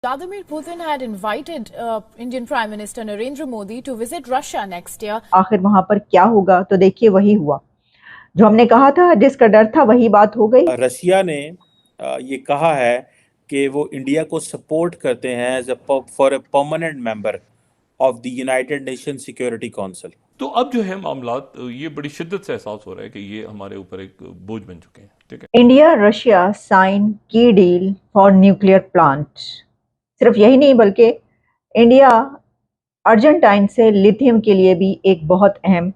Vladimir Putin had invited Indian Prime Minister Narendra Modi to visit Russia next year. आखिर वहां पर क्या होगा, तो देखिए वही हुआ जो हमने कहा था, जिसका डर था वही बात हो गई। रशिया ने ये कहा है कि वो इंडिया को सपोर्ट करते हैं as for a permanent member of the United Nation Security Council. तो अब जो है मामलात ये बड़ी शिद्दत से एहसास हो रहा है कि ये हमारे ऊपर एक बोझ बन चुके हैं। ठीक है, इंडिया रशिया साइन की डील फॉर न्यूक्लियर प्लांट। सिर्फ यही नहीं बल्कि इंडिया अर्जेंटाइन से लिथियम के लिए भी एक बहुत अहम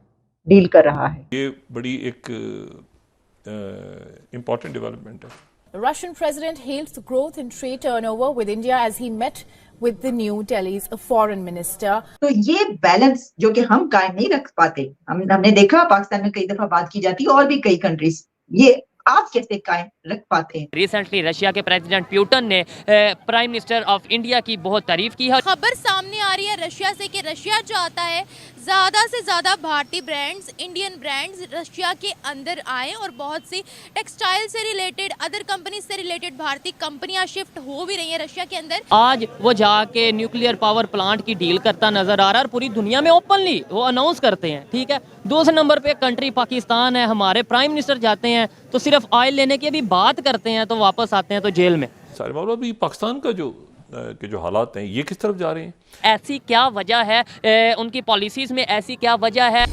डील कर रहा है। ये बड़ी एक इम्पॉर्टेंट डेवलपमेंट है। The Russian president hailed the growth in trade turnover with India as he met with the New Delhi's foreign minister. तो ये बैलेंस जो कि हम कायम नहीं रख पाते, हमने देखा पाकिस्तान में कई दफा बात की जाती है और भी कई कंट्रीज, ये आप कैसे कायम रख पाते हैं? रिसेंटली रशिया के प्रेसिडेंट पुतिन ने प्राइम मिनिस्टर ऑफ इंडिया की बहुत तारीफ की है। खबर सामने आ रही है रशिया से कि रशिया चाहता है ज़्यादा से ज़्यादा भारतीय ब्रांड्स, इंडियन ब्रांड्स रशिया के अंदर आए और बहुत सी टेक्सटाइल से रिलेटेड, अदर कंपनी से रिलेटेड भारतीय कंपनियां शिफ्ट हो भी रही हैं रशिया के अंदर। आज वो जाके न्यूक्लियर पावर प्लांट की डील करता नजर आ रहा है और पूरी दुनिया में ओपनली वो अनाउंस करते हैं। ठीक है, दूसरे नंबर पे कंट्री पाकिस्तान है, हमारे प्राइम मिनिस्टर जाते हैं तो सिर्फ ऑयल लेने की भी बात करते हैं तो वापस आते हैं तो जेल में। सारे मामला भी पाकिस्तान का जो हालात हैं ये किस तरफ जा रहे हैं, ऐसी क्या वजह है, उनकी पॉलिसीज में ऐसी क्या वजह है।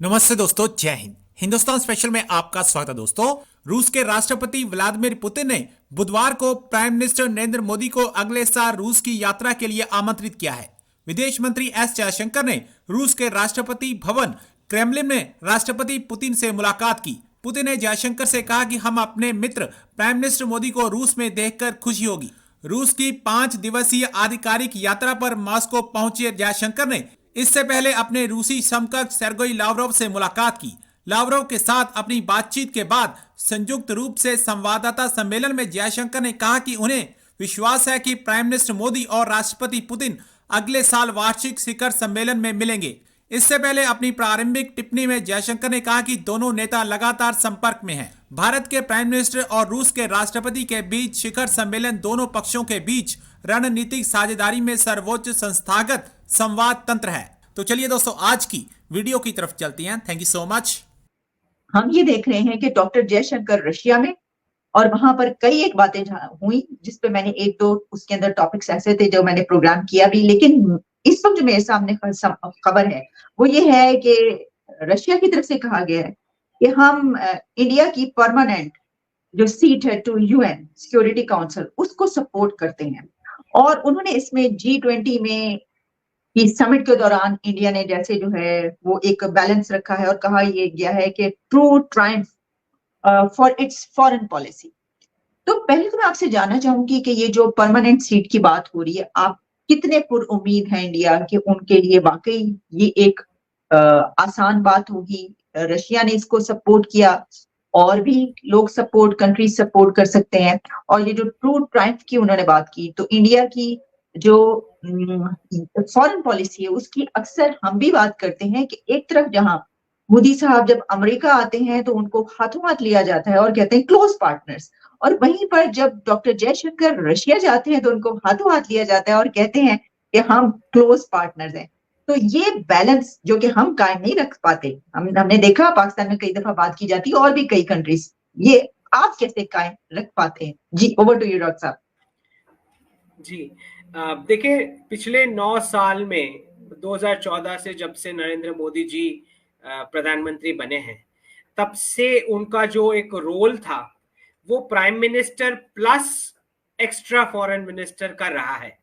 नमस्ते दोस्तों, जय हिंद। हिंदुस्तान स्पेशल में आपका स्वागत है। दोस्तों, रूस के राष्ट्रपति व्लादिमीर पुतिन ने बुधवार को प्राइम मिनिस्टर नरेंद्र मोदी को अगले साल रूस की यात्रा के लिए आमंत्रित किया है। विदेश मंत्री एस जयशंकर ने रूस के राष्ट्रपति भवन क्रेमलिन में राष्ट्रपति पुतिन से मुलाकात की। पुतिन ने जयशंकर से कहा कि हम अपने मित्र प्राइम मिनिस्टर मोदी को रूस में देखकर खुशी होगी। रूस की 5 दिवसीय आधिकारिक यात्रा पर मॉस्को पहुंचे जयशंकर ने इससे पहले अपने रूसी समकक्ष सेर्गेई लावरोव से मुलाकात की। लावरोव के साथ अपनी बातचीत के बाद संयुक्त रूप से संवाददाता सम्मेलन में जयशंकर ने कहा कि उन्हें विश्वास है कि प्राइम मिनिस्टर मोदी और राष्ट्रपति पुतिन अगले साल वार्षिक शिखर सम्मेलन में मिलेंगे। इससे पहले अपनी प्रारंभिक टिप्पणी में जयशंकर ने कहा कि दोनों नेता लगातार संपर्क में हैं। भारत के प्राइम मिनिस्टर और रूस के राष्ट्रपति के बीच शिखर सम्मेलन दोनों पक्षों के बीच रणनीतिक साझेदारी में सर्वोच्च संस्थागत संवाद तंत्र है। तो चलिए दोस्तों, आज की वीडियो की तरफ चलते हैं। Thank you so much. हम ये देख रहे हैं कि डॉक्टर जयशंकर रशिया में, और वहां पर कई एक बातें हुई जिसपे मैंने एक दो उसके अंदर टॉपिक्स ऐसे थे जो मैंने प्रोग्राम किया भी, लेकिन इस वक्त जो मेरे सामने खबर है वो ये है कि रशिया की तरफ से कहा गया है कि हम इंडिया की परमानेंट जो सीट है टू यूएन सिक्योरिटी काउंसिल उसको सपोर्ट करते हैं। और उन्होंने इसमें G20 में की समिट के दौरान इंडिया ने जैसे जो है वो एक बैलेंस रखा है और कहा ये गया है कि true Triumph for its foreign policy. तो पहले तो मैं आपसे जानना चाहूंगी कि ये जो परमानेंट सीट की बात हो रही है, आप कितने पुरउम्मीद हैं इंडिया कि उनके लिए वाकई ये एक आसान बात होगी? रशिया ने इसको सपोर्ट किया, और भी लोग सपोर्ट, कंट्रीज सपोर्ट कर सकते हैं। और ये जो ट्रू ट्रायम्फ की उन्होंने बात की, तो इंडिया की जो फॉरेन पॉलिसी है उसकी अक्सर हम भी बात करते हैं कि एक तरफ जहां मोदी साहब जब अमेरिका आते हैं तो उनको हाथों हाथ लिया जाता है और कहते हैं क्लोज पार्टनर्स, और वहीं पर जब डॉक्टर जयशंकर रशिया जाते हैं तो उनको हाथों हाथ लिया जाता है और कहते हैं कि हम क्लोज पार्टनर्स हैं। तो ये बैलेंस जो कि हम कायम नहीं रख पाते, हमने देखा पाकिस्तान में कई दफा बात की जाती है और भी कई कंट्रीज, ये आप कैसे कायम रख पाते हैं? जी, ओवर टू यू डॉक्टर साहब। जी देखिए, पिछले 9 साल में 2014 से जब से नरेंद्र मोदी जी प्रधानमंत्री बने हैं, तब से उनका जो एक रोल था वो prime minister plus extra foreign minister का रहा है।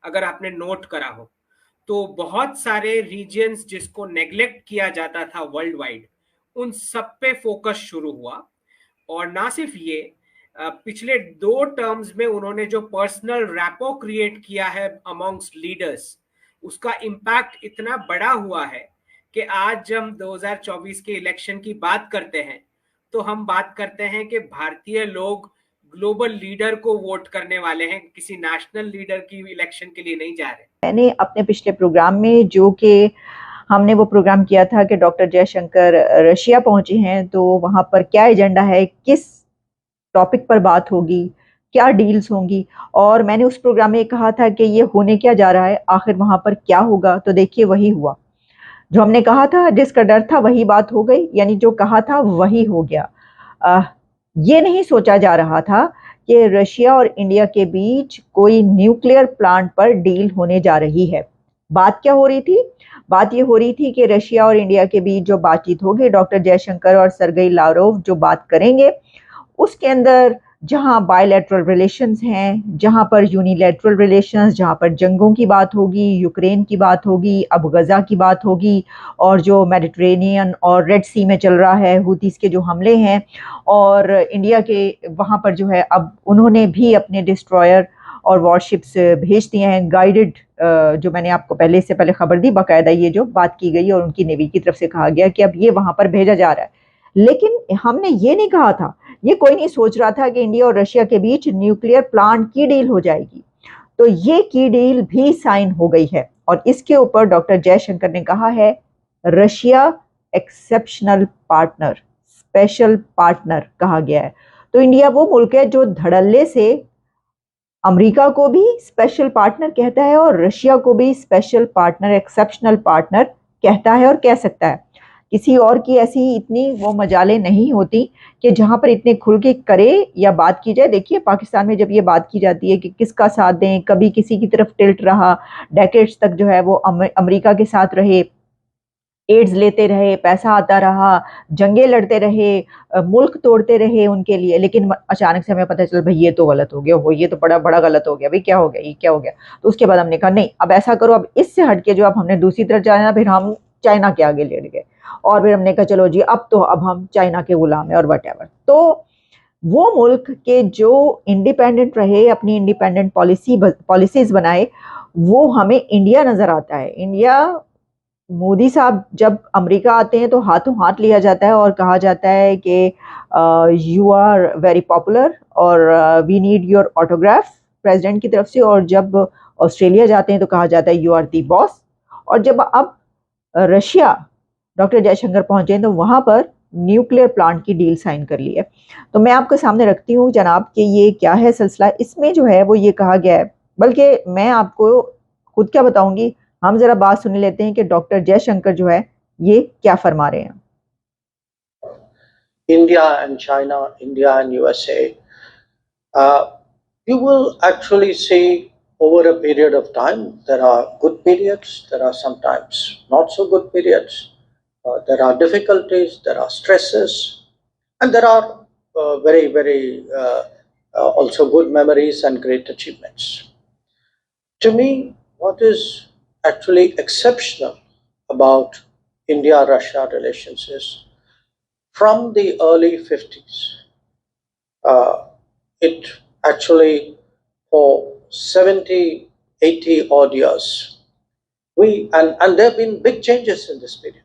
अगर आपने नोट करा हो तो बहुत सारे रीजन्स जिसको नेग्लेक्ट किया जाता था वर्ल्ड वाइड, उन सब पे फोकस शुरू हुआ। और ना सिर्फ ये, पिछले 2 टर्म्स में उन्होंने जो पर्सनल रैपो क्रिएट किया है अमॉन्ग्स्ट लीडर्स, उसका इम्पैक्ट इतना बड़ा हुआ है कि आज जब हम 2024 के इलेक्शन की बात करते हैं तो हम बात करते हैं कि भारतीय लोग ग्लोबल लीडर को वोट करने वाले हैं, किसी नेशनल लीडर की इलेक्शन के लिए नहीं जा रहे। मैंने अपने पिछले प्रोग्राम में जो कि हमने वो प्रोग्राम किया था कि डॉक्टर जयशंकर रशिया पहुंचे हैं, तो वहां पर क्या एजेंडा है, किस टॉपिक पर बात होगी, क्या डील्स होंगी। और मैंने उस प्रोग्राम में कहा था कि ये होने क्या जा रहा है, आखिर वहां पर क्या होगा, तो देखिए वही हुआ। जो हमने कहा था, जिसका डर था वही बात हो गई, यानी जो कहा था वही हो गया। ये नहीं सोचा जा रहा था कि रशिया और इंडिया के बीच कोई न्यूक्लियर प्लांट पर डील होने जा रही है। बात क्या हो रही थी? बात ये हो रही थी कि रशिया और इंडिया के बीच जो बातचीत होगी, डॉक्टर जयशंकर और सरगेई लावरोव जो बात करेंगे, उसके अंदर जहां बायलैटरल रिलेशंस हैं, जहां पर यूनिलैटरल रिलेशंस, जहां पर जंगों की बात होगी, यूक्रेन की बात होगी, अब गजा की बात होगी, और जो मेडिटेरेनियन और रेड सी में चल रहा है, हुतीस के जो हमले हैं, और इंडिया के वहां पर जो है अब उन्होंने भी अपने डिस्ट्रॉयर और वॉरशिप्स भेज दिए हैं, गाइडेड, जो मैंने आपको पहले से पहले खबर दी, बाकायदा ये जो बात की गई और उनकी नेवी की तरफ से कहा गया कि अब ये वहां पर भेजा जा रहा है। लेकिन हमने ये नहीं कहा था, ये कोई नहीं सोच रहा था कि इंडिया और रशिया के बीच न्यूक्लियर प्लांट की डील हो जाएगी। तो ये की डील भी साइन हो गई है, और इसके ऊपर डॉक्टर जयशंकर ने कहा है, Russia exceptional partner, special partner कहा गया है। तो इंडिया वो मुल्क है जो धड़ल्ले से अमेरिका को भी स्पेशल पार्टनर कहता है और रशिया को भी स्पेशल पार्टनर, एक्सेप्शनल पार्टनर कहता है और कह सकता है। किसी और की ऐसी इतनी वो मजालें नहीं होती कि जहां पर इतने खुल के करे या बात की जाए। देखिए पाकिस्तान में जब ये बात की जाती है कि किसका साथ दें, कभी किसी की तरफ टिल्ट रहा, डेकेड्स तक जो है वो अमेरिका के साथ रहे, एड्स लेते रहे, पैसा आता रहा, जंगे लड़ते रहे, मुल्क तोड़ते रहे उनके लिए, लेकिन अचानक से हमें पता चल भाई ये तो गलत हो गया, वो ये तो बड़ा बड़ा गलत हो गया, भाई क्या हो गया, ये क्या हो गया। तो उसके बाद हमने कहा नहीं, अब ऐसा करो, अब इससे हटके जो अब हमने दूसरी तरफ जाना, फिर हम चाइना के आगे लेट गए, और फिर हमने कहा चलो जी अब हम चाइना के गुलाम है और वटएवर। तो वो मुल्क के जो इंडिपेंडेंट रहे, अपनी इंडिपेंडेंट पॉलिसीज बनाए, वो हमें इंडिया नजर आता है। इंडिया, मोदी साहब जब अमेरिका आते हैं तो हाथों हाथ लिया जाता है और कहा जाता है कि यू आर वेरी पॉपुलर और we need your autograph president की तरफ से। और जब ऑस्ट्रेलिया जाते हैं तो कहा जाता है यू आर दी बॉस। और जब अब रशिया डॉक्टर जयशंकर पहुंचे तो वहां पर न्यूक्लियर प्लांट की डील साइन कर ली है। तो मैं आपके सामने रखती हूँ जनाब कि ये क्या है सिलसिला। इसमें जो है वो ये कहा गया है, बल्कि मैं आपको खुद क्या बताऊंगी, हम जरा बात सुन लेते हैं कि डॉक्टर जयशंकर जो है ये क्या फरमा रहे हैं। India and China, India and USA, you will actually see over a period of time, there are good periods, there are sometimes not so good periods, there are difficulties, there are stresses, and there are very also good memories and great achievements. To me, what is actually exceptional about India-Russia relations is from the early 50s, it actually for 70, 80 odd years, and there have been big changes in this period.